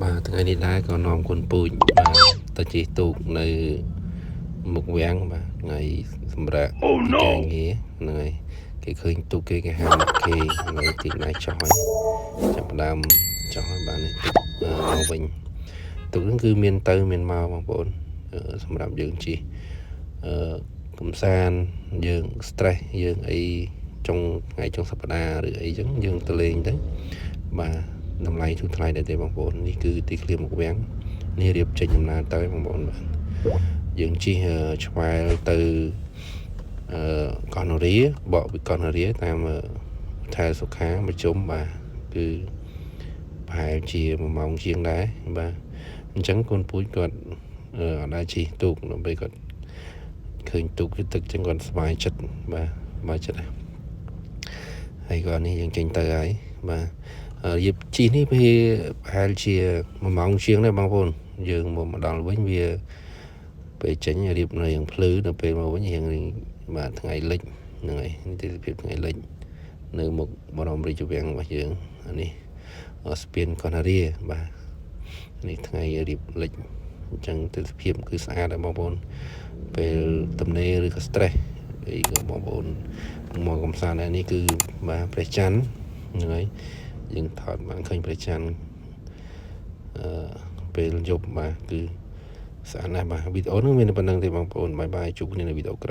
Vàថ្ងៃនេះដែរក៏នាំគុណពូជបាទទៅជិះទូកនៅមុខវាំងបាទថ្ងៃសម្រាប់ពីការងារហ្នឹងហើយគេឃើញទូកគេហៅមកគេនៅទីណៃចោះហើយចាប់ផ្ដើមចោះហើយបាទនេះទូកមកវិញទូកហ្នឹងគឺមានទៅមានមកបងប្អូនសម្រាប់យើងជិះកំសាន្តយើង stress យើងអីចុងថ្ងៃចុងសប្តាហ៍ឬអីចឹងយើងទៅលេងទៅបាទតម្លៃធូរថ្លៃដែរទេបងប្អូននេះគឺទីធ្លាមុខវាំងនេះរៀបចេញដំណើរទៅបងប្អូនបាទយើងជិះឆ្វែលទៅកោះនរាបកពីកោះនរាតាមថែសុខាប្រជុំបាទគឺប្រហែលជា1ម៉ោងជាងដែរបាទអញ្ចឹងកូនពូជគាត់អត់ដែរជិះទូកដើម្បីគាត់ឃើញទូកគឺទឹកចឹងគាត់ស្បាយចិត្តបាទស្បាយចិត្តហើយគាត់នេះយើងចេញទៅហើយបាទរៀបជិះនេះវាប្រហែលជា1ម៉ោងជាងដែរបងប្អូនយើងមកដល់វិញវាពេលចេញរៀបនៅយ៉ាងភ្លឺនៅពេលមកវិញរៀងបាទថ្ងៃលិចហ្នឹងហើយនេះទិដ្ឋភាពថ្ងៃលិចនៅមុខបរមរាជវាំងរបស់យើងនេះស្ពានកោះនរាបាទនេះថ្ងៃរៀបលិចអញ្ចឹងទិដ្ឋភាពគឺស្អាតដែរបងប្អូនពេលទំនេរឬក៏ stress អីក៏បងប្អូនមកកំសាន្តនេះគឺបាទព្រះច័ន្ទហ្នឹងហើយយើងថតបានឃើញព្រះច័ន្ទពេលយប់បាទគឺស្អាតណាស់បាទវីដេអូនេះមានប៉ុណ្្នឹងទេបងប្អូនបាយបាយជួបគ្នានៅវីដេអូក្រោយ